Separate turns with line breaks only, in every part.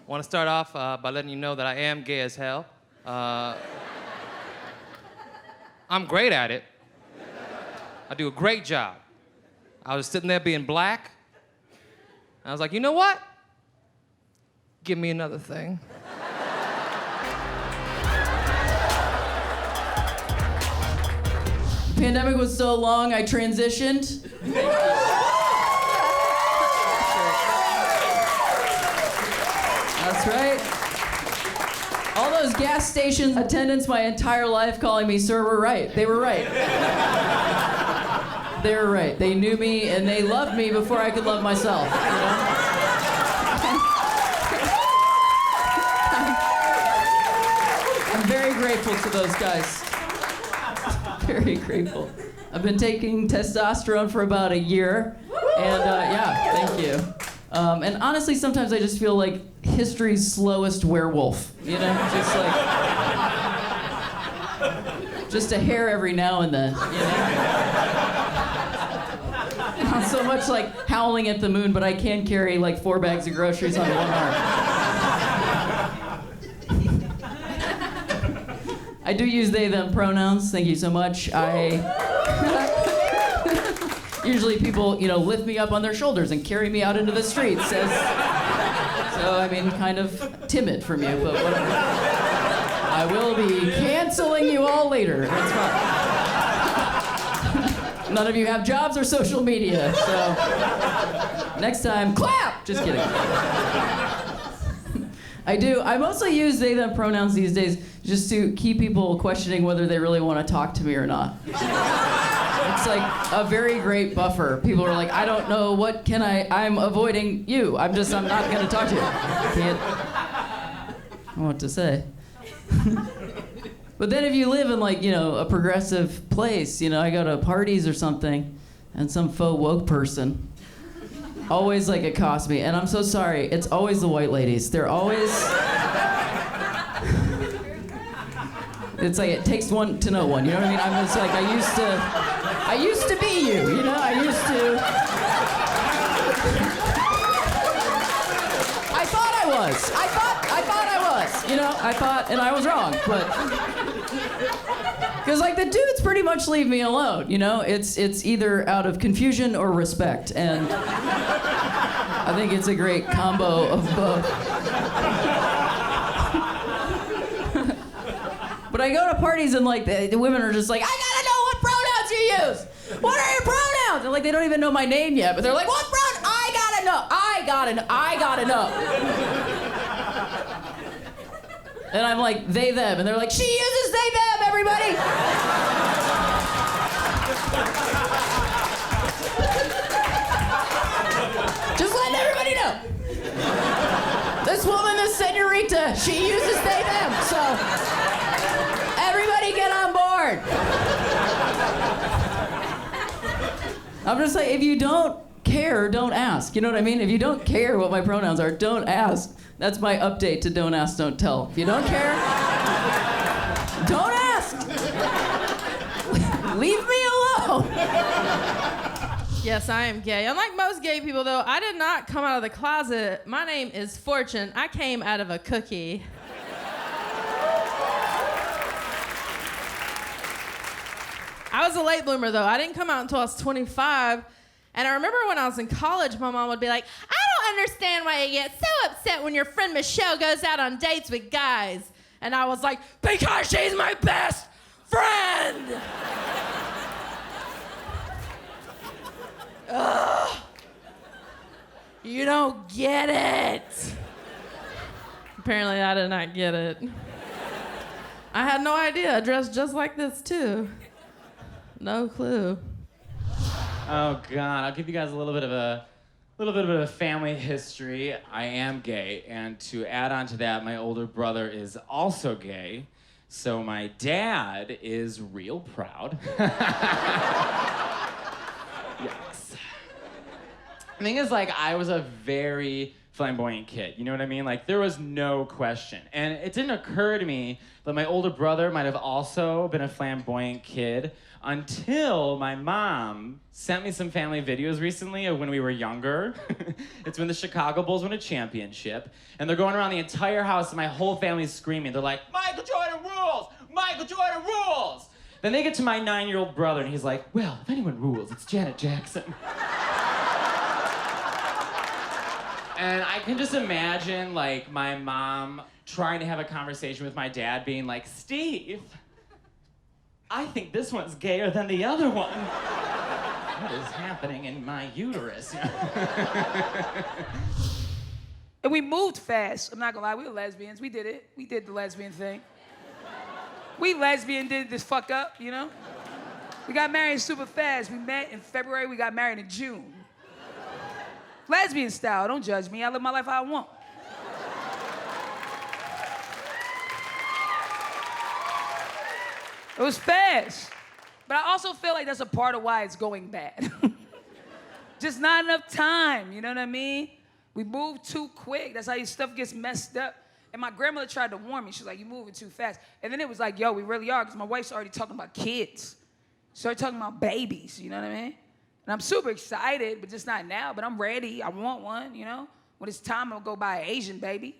I want to start off by letting you know that I am gay as hell. I'm great at it. I do a great job. I was sitting there being black. And I was like, you know what? Give me another thing.
The pandemic was so long, I transitioned. That's right. All those gas station attendants my entire life calling me sir were right. They were right. They were right. They knew me and they loved me before I could love myself. You know? I'm very grateful to those guys. Very grateful. I've been taking testosterone for about a year. And yeah, thank you. And honestly, sometimes I just feel like history's slowest werewolf, you know? Just a hair every now and then, you know? Not so much like howling at the moon, but I can carry like 4 bags of groceries on one arm. I do use they, them pronouns, thank you so much. Usually people, you know, lift me up on their shoulders and carry me out into the streets. So, I mean, kind of timid from you, but whatever. I will be canceling you all later. That's fine. None of you have jobs or social media, so next time, clap! Just kidding. I do. I mostly use they, them pronouns these days just to keep people questioning whether they really want to talk to me or not. It's like a very great buffer. People are like, I don't know, I'm avoiding you. I'm not gonna talk to you. I don't know what to say. But then if you live in like, you know, a progressive place, you know, I go to parties or something, and some faux woke person always like accosts me, and I'm so sorry, it's always the white ladies. They're always... It's like it takes one to know one, you know what I mean? I'm just like, I used to be you, you know? I thought I was, you know? And I was wrong, but... Because like the dudes pretty much leave me alone, you know? It's either out of confusion or respect, and I think it's a great combo of both. But I go to parties and like the women are just like, I gotta know what pronouns you use. What are your pronouns? And like they don't even know my name yet, but they're like, what pronoun? I gotta know. And I'm like, they, them. And they're like, she uses they, them, everybody. Just letting everybody know. This woman, this senorita, she uses they, them. So everybody get on board. I'm just like, if you don't care, don't ask. You know what I mean? If you don't care what my pronouns are, don't ask. That's my update to Don't Ask, Don't Tell. If you don't care, don't ask. Leave me alone.
Yes, I am gay. Unlike most gay people, though, I did not come out of the closet. My name is Fortune. I came out of a cookie. I was a late bloomer, though. I didn't come out until I was 25. And I remember when I was in college, my mom would be like, I don't understand why you get so upset when your friend Michelle goes out on dates with guys. And I was like, because she's my best friend. Ugh. You don't get it. Apparently I did not get it. I had no idea. I dressed just like this, too. No clue.
Oh God, I'll give you guys a little bit of a family history. I am gay, and to add on to that, my older brother is also gay. So my dad is real proud. Yes. The thing is, like, I was a very, flamboyant kid. You know what I mean? Like, there was no question. And it didn't occur to me that my older brother might have also been a flamboyant kid until my mom sent me some family videos recently of when we were younger. It's when the Chicago Bulls won a championship, and they're going around the entire house, and my whole family's screaming. They're like, Michael Jordan rules! Michael Jordan rules! Then they get to my 9-year-old brother, and he's like, well, if anyone rules, it's Janet Jackson. And I can just imagine, like, my mom trying to have a conversation with my dad, being like, Steve, I think this one's gayer than the other one. What is happening in my uterus?
And we moved fast. I'm not gonna lie, we were lesbians. We did it. We did the lesbian thing. We lesbian did this fuck up, you know? We got married super fast. We met in February, we got married in June. Lesbian style, don't judge me. I live my life how I want. It was fast. But I also feel like that's a part of why it's going bad. Just not enough time, you know what I mean? We moved too quick. That's how your stuff gets messed up. And my grandmother tried to warn me. She's like, you're moving too fast. And then it was like, yo, we really are, because my wife's already talking about kids. Started talking about babies, you know what I mean? And I'm super excited, but just not now. But I'm ready. I want one, you know? When it's time, I'm gonna go buy an Asian baby.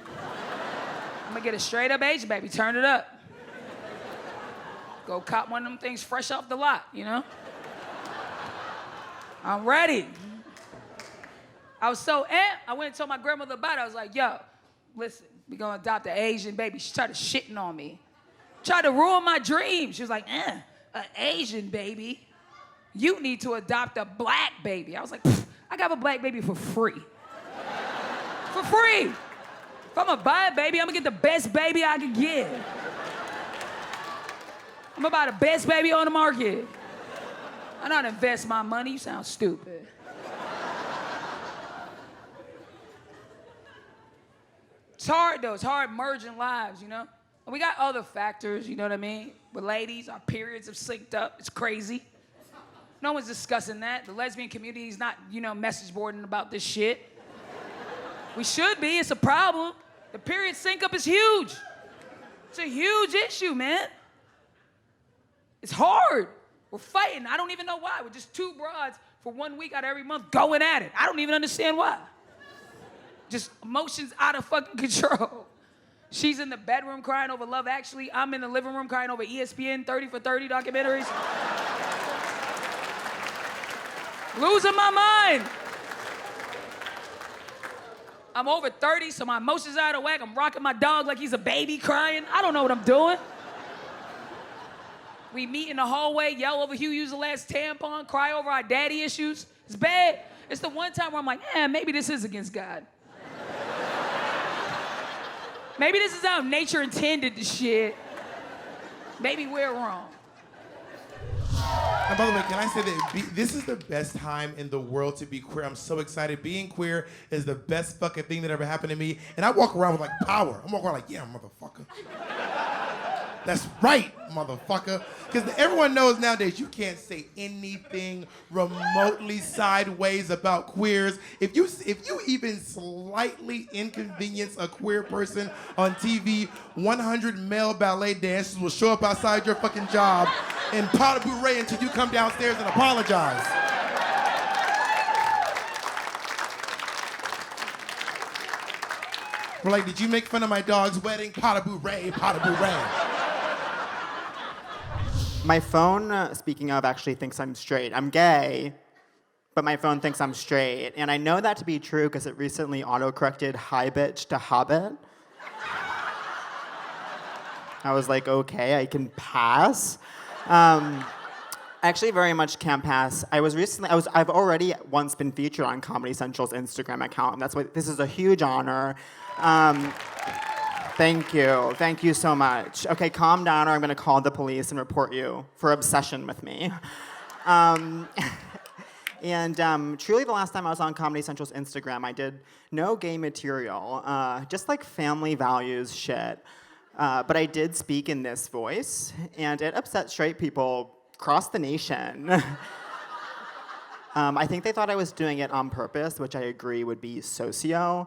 I'm gonna get a straight up Asian baby, turn it up. Go cop one of them things fresh off the lot, you know? I'm ready. I was so amped, I went and told my grandmother about it. I was like, yo, listen, we gonna adopt an Asian baby. She started shitting on me. Tried to ruin my dream. She was like, an Asian baby? You need to adopt a black baby. I was like, I got a black baby for free. For free. If I'm gonna buy a baby, I'm gonna get the best baby I can get. I'm about the best baby on the market. I don't invest my money. You sound stupid. It's hard though. It's hard merging lives, you know? And we got other factors, you know what I mean? With ladies, our periods have synced up. It's crazy. No one's discussing that. The lesbian community is not, you know, message boarding about this shit. We should be. It's a problem. The period sync up is huge. It's a huge issue, man. It's hard. We're fighting. I don't even know why. We're just two broads for 1 week out of every month going at it. I don't even understand why. Just emotions out of fucking control. She's in the bedroom crying over Love Actually. I'm in the living room crying over ESPN 30 for 30 documentaries. Losing my mind. I'm over 30, so my emotions are out of whack. I'm rocking my dog like he's a baby crying. I don't know what I'm doing. We meet in the hallway, yell over who used the last tampon, cry over our daddy issues. It's bad. It's the one time where I'm like, maybe this is against God. Maybe this is how nature intended the shit. Maybe we're wrong.
And by the way, can I say that this is the best time in the world to be queer? I'm so excited. Being queer is the best fucking thing that ever happened to me. And I walk around with like power. I'm walking around like, yeah, motherfucker. That's right, motherfucker. Because everyone knows nowadays you can't say anything remotely sideways about queers. If you even slightly inconvenience a queer person on TV, 100 male ballet dancers will show up outside your fucking job in powder bouret until you come downstairs and apologize. We're like, did you make fun of my dog's wedding? Powder bouret, powder bouret.
My phone, speaking of, actually thinks I'm straight. I'm gay, but my phone thinks I'm straight. And I know that to be true because it recently auto-corrected hi bitch to hobbit. I was like, okay, I can pass. I actually very much can pass. I've already once been featured on Comedy Central's Instagram account, and that's why this is a huge honor. Thank you so much. Okay, calm down or I'm gonna call the police and report you for obsession with me. Truly the last time I was on Comedy Central's Instagram, I did no gay material, just like family values shit. But I did speak in this voice, and it upset straight people across the nation. I think they thought I was doing it on purpose, which I agree would be socio.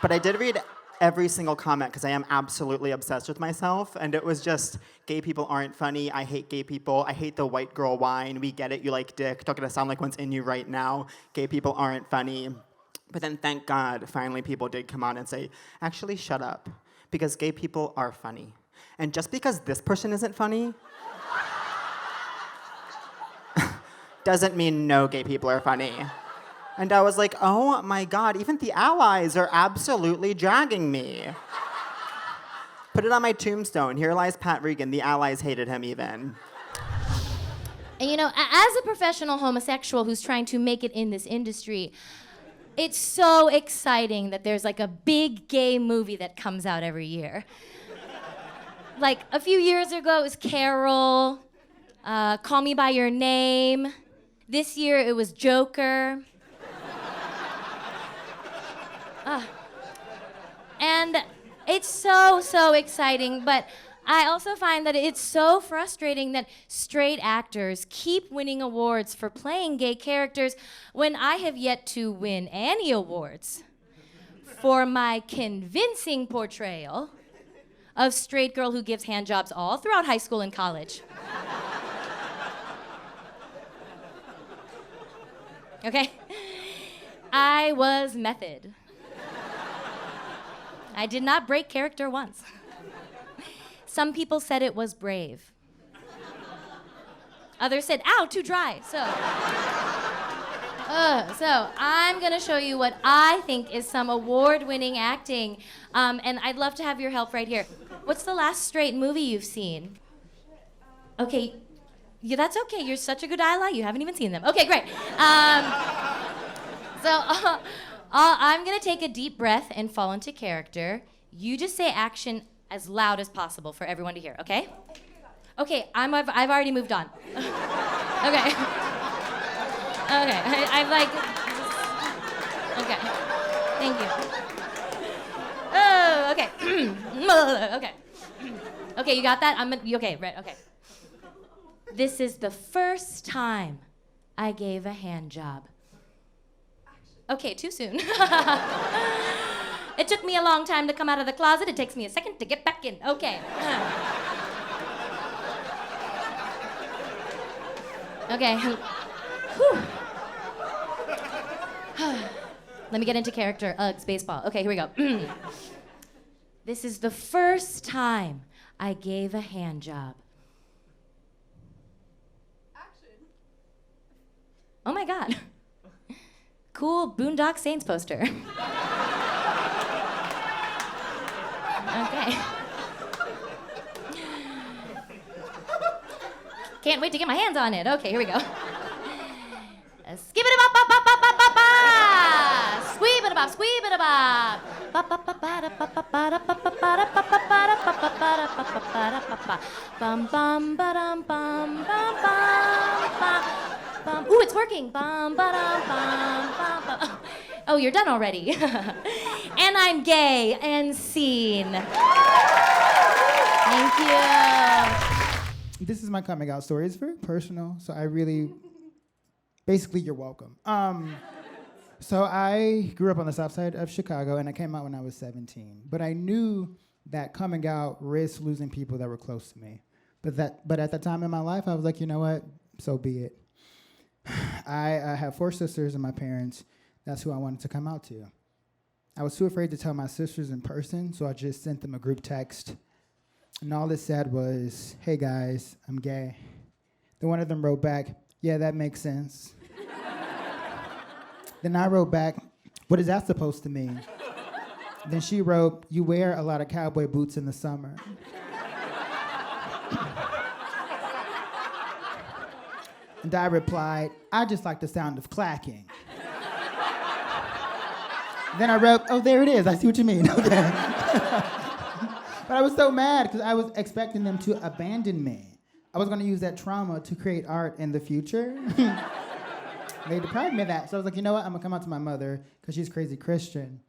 But I did read every single comment because I am absolutely obsessed with myself. And it was just, gay people aren't funny. I hate gay people. I hate the white girl whine. We get it. You like dick. Don't gonna sound like one's in you right now. Gay people aren't funny. But then thank God, finally people did come on and say, actually shut up. Because gay people are funny. And just because this person isn't funny doesn't mean no gay people are funny. And I was like, oh my God, even the allies are absolutely dragging me. Put it on my tombstone. Here lies Pat Regan. The allies hated him even.
And you know, as a professional homosexual who's trying to make it in this industry, it's so exciting that there's like a big gay movie that comes out every year. Like a few years ago, it was Carol, Call Me By Your Name. This year, it was Joker. And it's so exciting, but I also find that it's so frustrating that straight actors keep winning awards for playing gay characters when I have yet to win any awards for my convincing portrayal of straight girl who gives handjobs all throughout high school and college. Okay? I was method. I did not break character once. Some people said it was brave. Others said, ow, too dry. So I'm gonna show you what I think is some award-winning acting, and I'd love to have your help right here. What's the last straight movie you've seen? Okay, yeah, that's okay. You're such a good ally. You haven't even seen them. Okay, great. I'm gonna take a deep breath and fall into character. You just say action as loud as possible for everyone to hear, okay? Okay, I've already moved on. Okay. Okay, I've like, okay, thank you. Oh, okay. Okay. Okay, you got that? Okay, right, okay. This is the first time I gave a hand job. Okay, too soon. It took me a long time to come out of the closet. It takes me a second to get back in. Okay. Okay. Whew. Let me get into character. Uggs, baseball. Okay, here we go. This is the first time I gave a hand job. Action. Oh my God. Cool Boondock Saints poster. Okay. Can't wait to get my hands on it. Okay, here we go. Skip-it-a-bop-bop-bop-bop-bop-bop! Squeeb-it-a-bop, squeeb-it-a-bop! Bum-bum-ba-dum-bum-bum-bum. Ooh, it's working. Bum-ba-dum-bum-bum-bum. Oh, you're done already. And I'm gay and seen. Thank you.
This is my coming out story. It's very personal, so I really, basically, you're welcome. So I grew up on the south side of Chicago, and I came out when I was 17. But I knew that coming out risked losing people that were close to me. But at that time in my life, I was like, you know what? So be it. I have 4 sisters and my parents. That's who I wanted to come out to. I was too afraid to tell my sisters in person, so I just sent them a group text. And all it said was, hey guys, I'm gay. Then one of them wrote back, yeah, that makes sense. Then I wrote back, what is that supposed to mean? Then she wrote, you wear a lot of cowboy boots in the summer. And I replied, I just like the sound of clacking. Then I wrote, oh, there it is. I see what you mean. Okay. But I was so mad because I was expecting them to abandon me. I was going to use that trauma to create art in the future. They deprived me of that. So I was like, you know what? I'm going to come out to my mother because she's crazy Christian.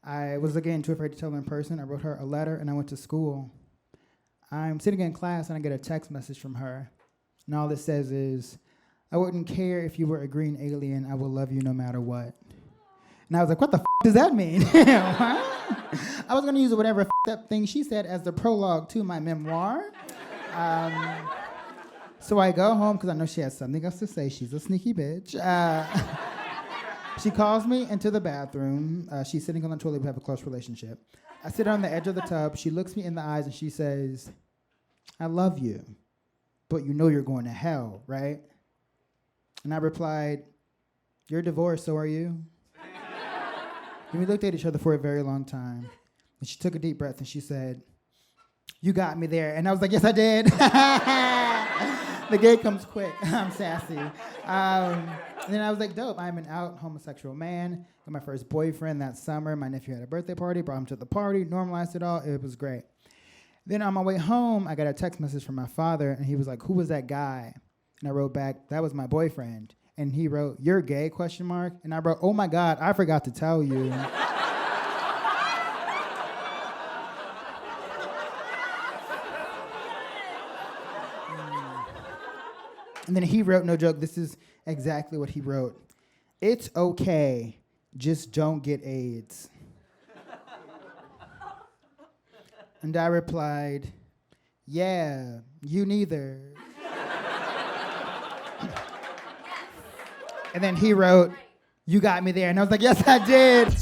I was, again, too afraid to tell her in person. I wrote her a letter, and I went to school. I'm sitting in class, and I get a text message from her. And all it says is, I wouldn't care if you were a green alien. I will love you no matter what. And I was like, what the does that mean? I was going to use whatever up thing she said as the prologue to my memoir. So I go home because I know she has something else to say. She's a sneaky bitch. She calls me into the bathroom. She's sitting on the toilet. We have a close relationship. I sit on the edge of the tub. She looks me in the eyes and she says, I love you, but you know you're going to hell, right? And I replied, you're divorced, so are you? And we looked at each other for a very long time. And she took a deep breath and she said, you got me there. And I was like, yes, I did. The gate comes quick. I'm sassy. And then I was like, dope. I'm an out homosexual man. Got my first boyfriend that summer. My nephew had a birthday party, brought him to the party, normalized it all. It was great. Then on my way home, I got a text message from my father, and he was like, who was that guy? And I wrote back, that was my boyfriend. And he wrote, you're gay, ? And I wrote, oh my God, I forgot to tell you. And then he wrote, no joke, this is exactly what he wrote. It's okay, just don't get AIDS. And I replied, yeah, you neither. And then he wrote, you got me there. And I was like, yes, I did.